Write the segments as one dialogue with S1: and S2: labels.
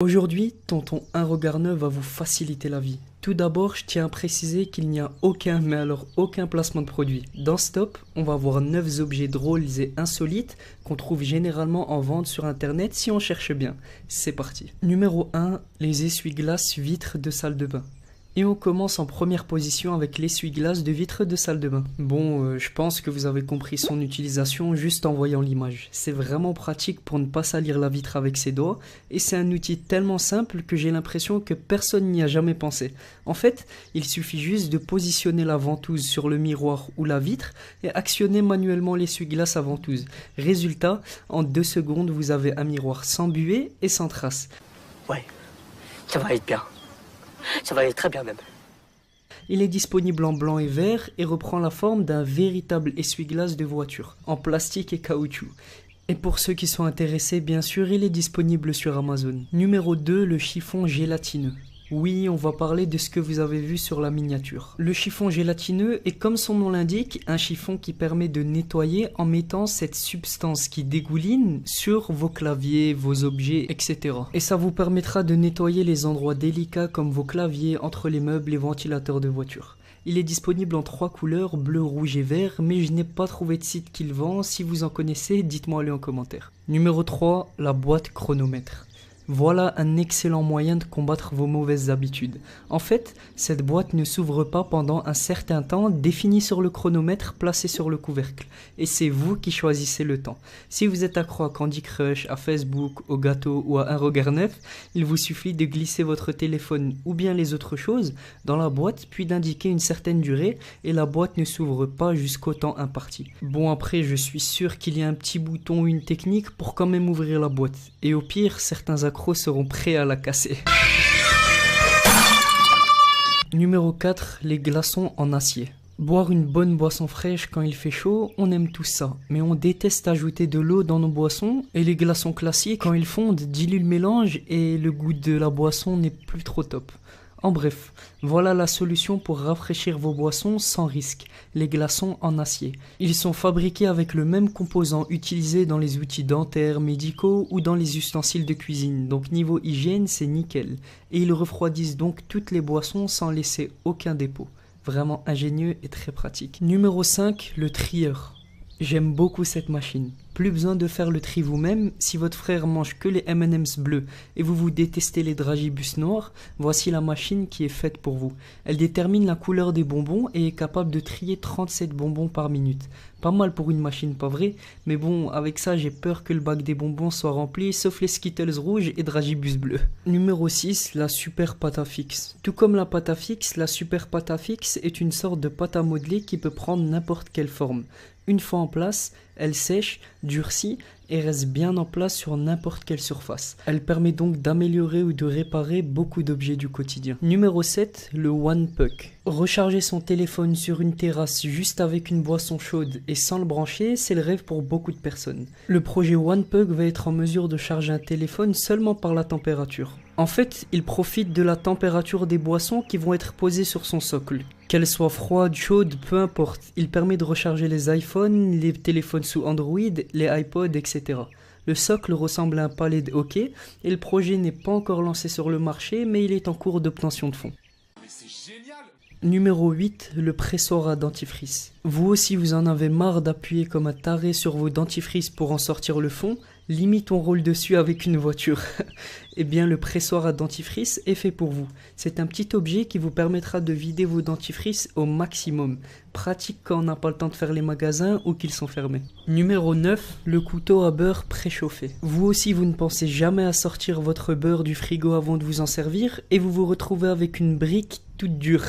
S1: Aujourd'hui, Tonton Un Regard Neuf va vous faciliter la vie. Tout d'abord, je tiens à préciser qu'il n'y a aucun, mais alors aucun placement de produit. Dans ce top, on va voir 9 objets drôles et insolites qu'on trouve généralement en vente sur internet si on cherche bien. C'est parti. Numéro 1, les essuie-glaces vitres de salle de bain. Et on commence en première position avec l'essuie-glace de vitre de salle de bain. Bon, je pense que vous avez compris son utilisation juste en voyant l'image. C'est vraiment pratique pour ne pas salir la vitre avec ses doigts et c'est un outil tellement simple que j'ai l'impression que personne n'y a jamais pensé. En fait, il suffit juste de positionner la ventouse sur le miroir ou la vitre et actionner manuellement l'essuie-glace à ventouse. Résultat, en 2 secondes, vous avez un miroir sans buée et sans trace.
S2: Ouais, ça va être bien. Ça va aller très bien même.
S1: Il est disponible en blanc et vert et reprend la forme d'un véritable essuie-glace de voiture, en plastique et caoutchouc. Et pour ceux qui sont intéressés, bien sûr, il est disponible sur Amazon. Numéro 2, le chiffon gélatineux. Oui, on va parler de ce que vous avez vu sur la miniature. Le chiffon gélatineux est, comme son nom l'indique, un chiffon qui permet de nettoyer en mettant cette substance qui dégouline sur vos claviers, vos objets, etc. Et ça vous permettra de nettoyer les endroits délicats comme vos claviers, entre les meubles et ventilateurs de voiture. Il est disponible en 3 couleurs, bleu, rouge et vert, mais je n'ai pas trouvé de site qui le vend. Si vous en connaissez, dites-moi-le en commentaire. Numéro 3, la boîte chronomètre. Voilà un excellent moyen de combattre vos mauvaises habitudes. En fait, cette boîte ne s'ouvre pas pendant un certain temps défini sur le chronomètre placé sur le couvercle. Et c'est vous qui choisissez le temps. Si vous êtes accro à Candy Crush, à Facebook, au gâteau ou à Un Regard Neuf, il vous suffit de glisser votre téléphone ou bien les autres choses dans la boîte puis d'indiquer une certaine durée et la boîte ne s'ouvre pas jusqu'au temps imparti. Bon après, je suis sûr qu'il y a un petit bouton ou une technique pour quand même ouvrir la boîte. Et au pire, certains accros seront prêts à la casser. Numéro 4, les glaçons en acier. Boire une bonne boisson fraîche quand il fait chaud, on aime tout ça, mais on déteste ajouter de l'eau dans nos boissons et les glaçons classiques, quand ils fondent, diluent le mélange et le goût de la boisson n'est plus trop top. En bref, voilà la solution pour rafraîchir vos boissons sans risque, les glaçons en acier. Ils sont fabriqués avec le même composant utilisé dans les outils dentaires, médicaux ou dans les ustensiles de cuisine, donc niveau hygiène c'est nickel. Et ils refroidissent donc toutes les boissons sans laisser aucun dépôt. Vraiment ingénieux et très pratique. Numéro 5, le trieur. J'aime beaucoup cette machine. Plus besoin de faire le tri vous-même. Si votre frère mange que les M&M's bleus et vous détestez les dragibus noirs, voici la machine qui est faite pour vous. Elle détermine la couleur des bonbons et est capable de trier 37 bonbons par minute. Pas mal pour une machine, pas vrai? Mais bon, avec ça, j'ai peur que le bac des bonbons soit rempli, sauf les Skittles rouges et dragibus bleus. Numéro 6, la super pâte à fixe. Tout comme la pâte à fixe, la super pâte à fixe est une sorte de pâte à modeler qui peut prendre n'importe quelle forme. Une fois en place, elle sèche, durcit et reste bien en place sur n'importe quelle surface. Elle permet donc d'améliorer ou de réparer beaucoup d'objets du quotidien. Numéro 7, le One Puck. Recharger son téléphone sur une terrasse juste avec une boisson chaude et sans le brancher, c'est le rêve pour beaucoup de personnes. Le projet One Puck va être en mesure de charger un téléphone seulement par la température. En fait, il profite de la température des boissons qui vont être posées sur son socle. Qu'elles soient froides, chaudes, peu importe. Il permet de recharger les iPhones, les téléphones sous Android, les iPods, etc. Le socle ressemble à un palais de hockey et le projet n'est pas encore lancé sur le marché, mais il est en cours d'obtention de fonds. Numéro 8, le pressoir à dentifrice. Vous aussi vous en avez marre d'appuyer comme un taré sur vos dentifrices pour en sortir le fond? Limite on roule dessus avec une voiture. Eh bien le pressoir à dentifrice est fait pour vous. C'est un petit objet qui vous permettra de vider vos dentifrices au maximum. Pratique quand on n'a pas le temps de faire les magasins ou qu'ils sont fermés. Numéro 9, le couteau à beurre préchauffé. Vous aussi vous ne pensez jamais à sortir votre beurre du frigo avant de vous en servir et vous vous retrouvez avec une brique toute dure.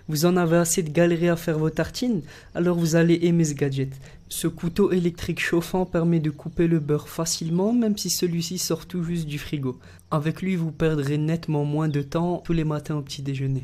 S1: Vous en avez assez de galérer à faire vos tartines, alors vous allez aimer ce gadget. Ce couteau électrique chauffant permet de couper le beurre facilement même si celui-ci sort tout juste du frigo. Avec lui vous perdrez nettement moins de temps tous les matins au petit déjeuner.